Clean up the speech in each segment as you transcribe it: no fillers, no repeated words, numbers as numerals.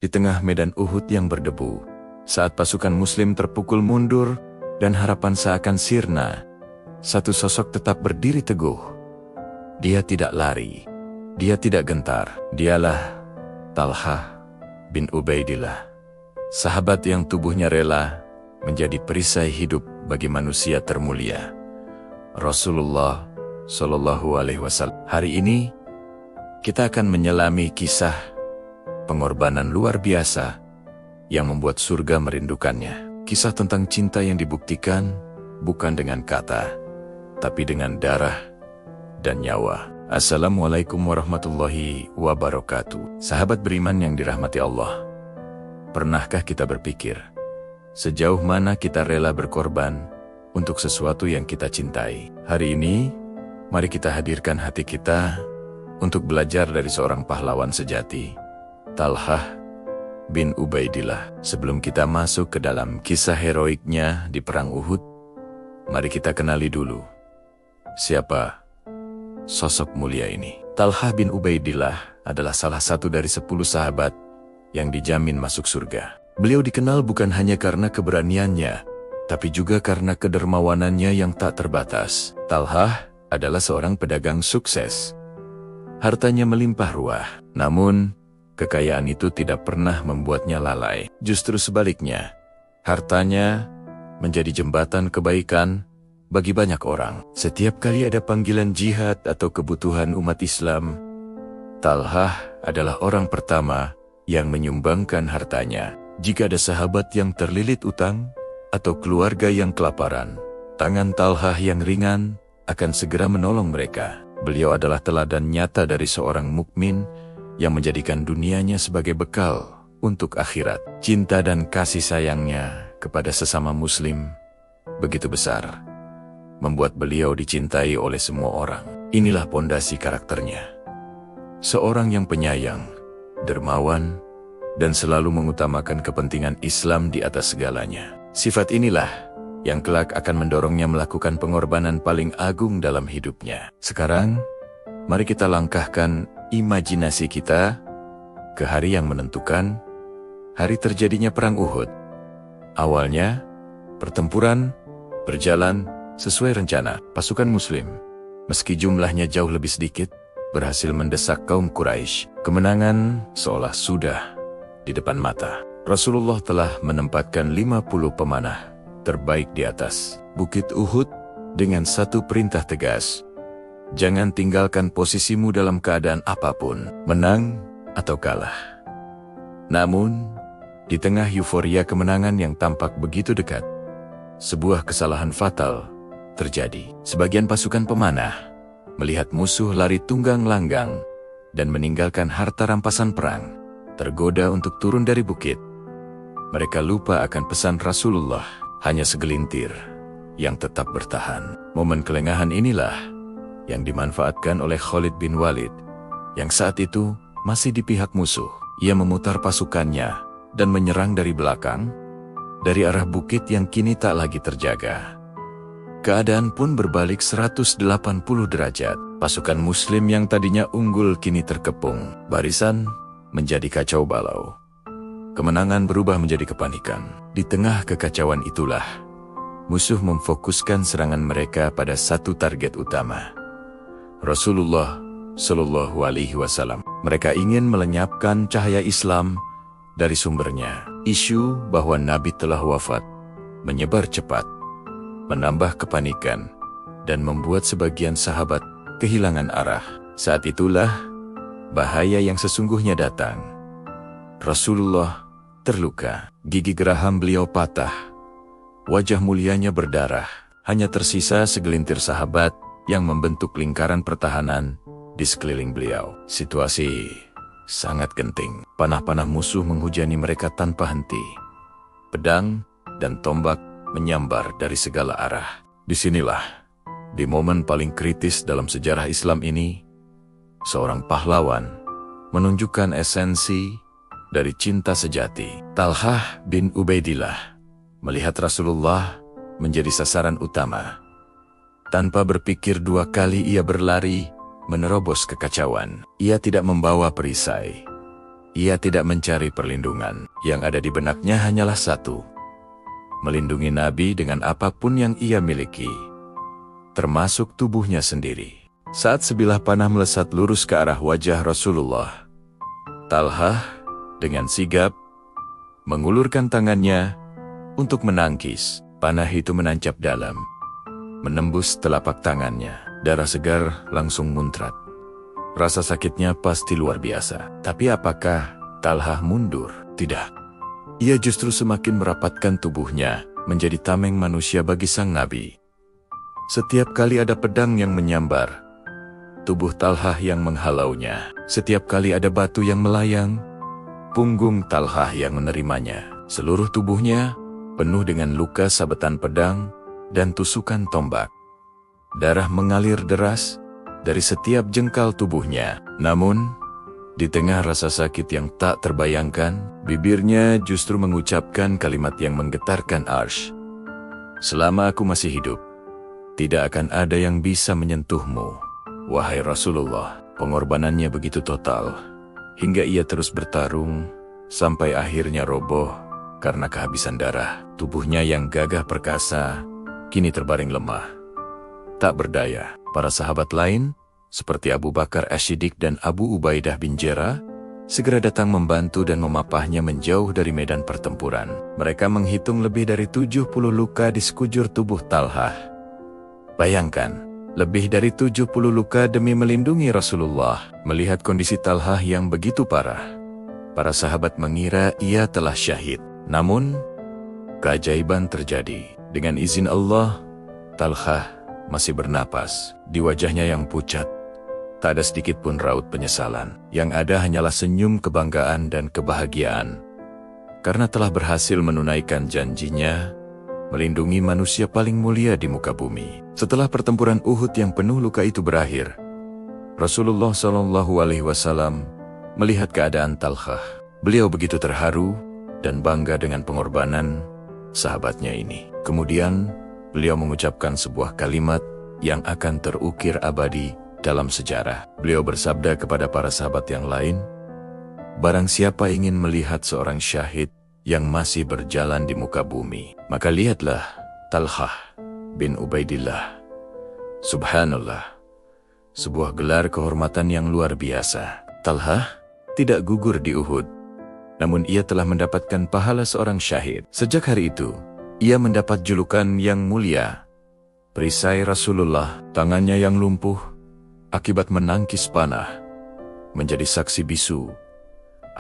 di tengah medan Uhud yang berdebu, saat pasukan Muslim terpukul mundur dan harapan seakan sirna, satu sosok tetap berdiri teguh. Dia tidak lari, dia tidak gentar. Dialah Talha bin Ubaidillah, sahabat yang tubuhnya rela menjadi perisai hidup bagi manusia termulia, Rasulullah Shallallahu Alaihi Wasallam. Hari ini kita akan menyelami kisah pengorbanan luar biasa yang membuat surga merindukannya. Kisah tentang cinta yang dibuktikan bukan dengan kata, tapi dengan darah dan nyawa. Assalamualaikum warahmatullahi wabarakatuh. Sahabat beriman yang dirahmati Allah, pernahkah kita berpikir sejauh mana kita rela berkorban untuk sesuatu yang kita cintai? Hari ini, mari kita hadirkan hati kita untuk belajar dari seorang pahlawan sejati, Talha bin Ubaidillah. Sebelum kita masuk ke dalam kisah heroiknya di Perang Uhud, mari kita kenali dulu siapa sosok mulia ini. Talha bin Ubaidillah adalah salah satu dari 10 sahabat yang dijamin masuk surga. Beliau dikenal bukan hanya karena keberaniannya, tapi juga karena kedermawanannya yang tak terbatas. Talha adalah seorang pedagang sukses. Hartanya melimpah ruah, namun kekayaan itu tidak pernah membuatnya lalai. Justru sebaliknya, hartanya menjadi jembatan kebaikan bagi banyak orang. Setiap kali ada panggilan jihad atau kebutuhan umat Islam, Talha adalah orang pertama yang menyumbangkan hartanya. Jika ada sahabat yang terlilit utang atau keluarga yang kelaparan, tangan Talha yang ringan akan segera menolong mereka. Beliau adalah teladan nyata dari seorang mukmin yang menjadikan dunianya sebagai bekal untuk akhirat. Cinta dan kasih sayangnya kepada sesama muslim begitu besar, membuat beliau dicintai oleh semua orang. Inilah pondasi karakternya. Seorang yang penyayang, dermawan, dan selalu mengutamakan kepentingan Islam di atas segalanya. Sifat inilah yang kelak akan mendorongnya melakukan pengorbanan paling agung dalam hidupnya. Sekarang, mari kita langkahkan imajinasi kita ke hari yang menentukan, hari terjadinya Perang Uhud. Awalnya, pertempuran berjalan sesuai rencana. Pasukan Muslim, meski jumlahnya jauh lebih sedikit, berhasil mendesak kaum Quraisy. Kemenangan seolah sudah di depan mata. Rasulullah telah menempatkan 50 pemanah terbaik di atas Bukit Uhud dengan satu perintah tegas: jangan tinggalkan posisimu dalam keadaan apapun, menang atau kalah. Namun, di tengah euforia kemenangan yang tampak begitu dekat, sebuah kesalahan fatal terjadi. Sebagian pasukan pemanah melihat musuh lari tunggang langgang dan meninggalkan harta rampasan perang, tergoda untuk turun dari bukit. Mereka lupa akan pesan Rasulullah, hanya segelintir yang tetap bertahan. Momen kelengahan inilah yang dimanfaatkan oleh Khalid bin Walid, yang saat itu masih di pihak musuh. Ia memutar pasukannya dan menyerang dari belakang, dari arah bukit yang kini tak lagi terjaga. Keadaan pun berbalik 180 derajat. Pasukan Muslim yang tadinya unggul kini terkepung. Barisan menjadi kacau balau. Kemenangan berubah menjadi kepanikan. Di tengah kekacauan itulah, musuh memfokuskan serangan mereka pada satu target utama, Rasulullah Shallallahu Alaihi Wasallam. Mereka ingin melenyapkan cahaya Islam dari sumbernya. Isu bahwa Nabi telah wafat menyebar cepat, menambah kepanikan, dan membuat sebagian sahabat kehilangan arah. Saat itulah bahaya yang sesungguhnya datang. Rasulullah terluka, gigi geraham beliau patah, wajah mulianya berdarah. Hanya tersisa segelintir sahabat yang membentuk lingkaran pertahanan di sekeliling beliau. Situasi sangat genting. Panah-panah musuh menghujani mereka tanpa henti. Pedang dan tombak menyambar dari segala arah. Disinilah, di momen paling kritis dalam sejarah Islam ini, seorang pahlawan menunjukkan esensi dari cinta sejati. Talha bin Ubaidillah melihat Rasulullah menjadi sasaran utama. Tanpa berpikir dua kali ia berlari menerobos kekacauan. Ia tidak membawa perisai, Ia tidak mencari perlindungan. Yang ada di benaknya hanyalah satu: melindungi Nabi dengan apapun yang ia miliki, termasuk tubuhnya sendiri. Saat sebilah panah melesat lurus ke arah wajah Rasulullah, Talhah dengan sigap mengulurkan tangannya untuk menangkis. Panah itu menancap dalam, menembus telapak tangannya. Darah segar langsung muncrat. Rasa sakitnya pasti luar biasa. Tapi apakah Talhah mundur? Tidak. Ia justru semakin merapatkan tubuhnya menjadi tameng manusia bagi sang Nabi. Setiap kali ada pedang yang menyambar, tubuh Talhah yang menghalaunya. Setiap kali ada batu yang melayang, punggung Talhah yang menerimanya. Seluruh tubuhnya penuh dengan luka sabetan pedang dan tusukan tombak. Darah mengalir deras dari setiap jengkal tubuhnya. Namun, di tengah rasa sakit yang tak terbayangkan, bibirnya justru mengucapkan kalimat yang menggetarkan arsy. "Selama aku masih hidup, tidak akan ada yang bisa menyentuhmu, wahai Rasulullah." Pengorbanannya begitu total, hingga ia terus bertarung, sampai akhirnya roboh karena kehabisan darah. Tubuhnya yang gagah perkasa, kini terbaring lemah, tak berdaya. Para sahabat lain, seperti Abu Bakar As-Siddiq dan Abu Ubaidah bin Jarrah, segera datang membantu dan memapahnya menjauh dari medan pertempuran. Mereka menghitung lebih dari 70 luka di sekujur tubuh Talhah. Bayangkan, lebih dari 70 luka demi melindungi Rasulullah. Melihat kondisi Talhah yang begitu parah, para sahabat mengira ia telah syahid. Namun, keajaiban terjadi. Dengan izin Allah, Talhah masih bernapas. Di wajahnya yang pucat, tak ada sedikit pun raut penyesalan. Yang ada hanyalah senyum kebanggaan dan kebahagiaan, karena telah berhasil menunaikan janjinya melindungi manusia paling mulia di muka bumi. Setelah pertempuran Uhud yang penuh luka itu berakhir, Rasulullah SAW melihat keadaan Talhah. Beliau begitu terharu dan bangga dengan pengorbanan sahabatnya ini. Kemudian, beliau mengucapkan sebuah kalimat yang akan terukir abadi dalam sejarah. Beliau bersabda kepada para sahabat yang lain, "Barang siapa ingin melihat seorang syahid yang masih berjalan di muka bumi, maka lihatlah Talhah bin Ubaidillah." Subhanallah, sebuah gelar kehormatan yang luar biasa. Talhah tidak gugur di Uhud, namun ia telah mendapatkan pahala seorang syahid. Sejak hari itu, ia mendapat julukan yang mulia, perisai Rasulullah. Tangannya yang lumpuh akibat menangkis panah menjadi saksi bisu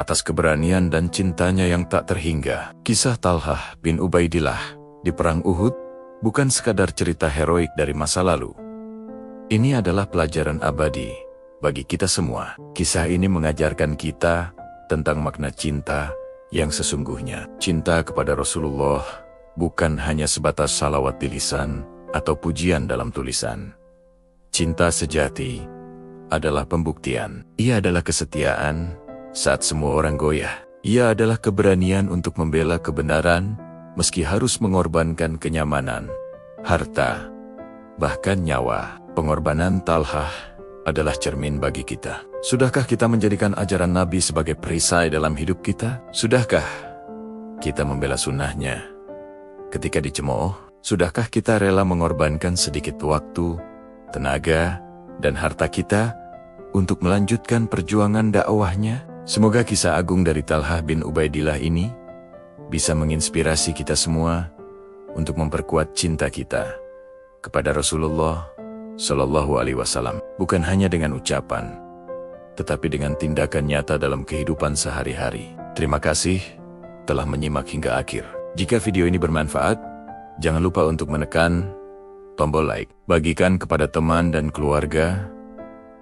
atas keberanian dan cintanya yang tak terhingga. Kisah Talhah bin Ubaidillah di Perang Uhud bukan sekadar cerita heroik dari masa lalu. Ini adalah pelajaran abadi bagi kita semua. Kisah ini mengajarkan kita tentang makna cinta yang sesungguhnya. Cinta kepada Rasulullah bukan hanya sebatas salawat di lisan atau pujian dalam tulisan. Cinta sejati adalah pembuktian. Ia adalah kesetiaan saat semua orang goyah. Ia adalah keberanian untuk membela kebenaran meski harus mengorbankan kenyamanan, harta, bahkan nyawa. Pengorbanan Talhah adalah cermin bagi kita. Sudahkah kita menjadikan ajaran Nabi sebagai perisai dalam hidup kita? Sudahkah kita membela sunnahnya ketika dicemooh? Sudahkah kita rela mengorbankan sedikit waktu, tenaga, dan harta kita untuk melanjutkan perjuangan dakwahnya? Semoga kisah agung dari Talhah bin Ubaidillah ini bisa menginspirasi kita semua untuk memperkuat cinta kita kepada Rasulullah SAW, bukan hanya dengan ucapan, tetapi dengan tindakan nyata dalam kehidupan sehari-hari. Terima kasih telah menyimak hingga akhir. Jika video ini bermanfaat, jangan lupa untuk menekan tombol like, bagikan kepada teman dan keluarga,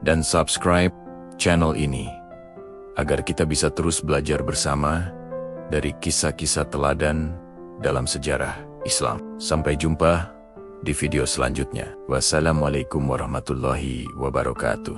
dan subscribe channel ini, agar kita bisa terus belajar bersama dari kisah-kisah teladan dalam sejarah Islam. Sampai jumpa di video selanjutnya. Wassalamualaikum warahmatullahi wabarakatuh.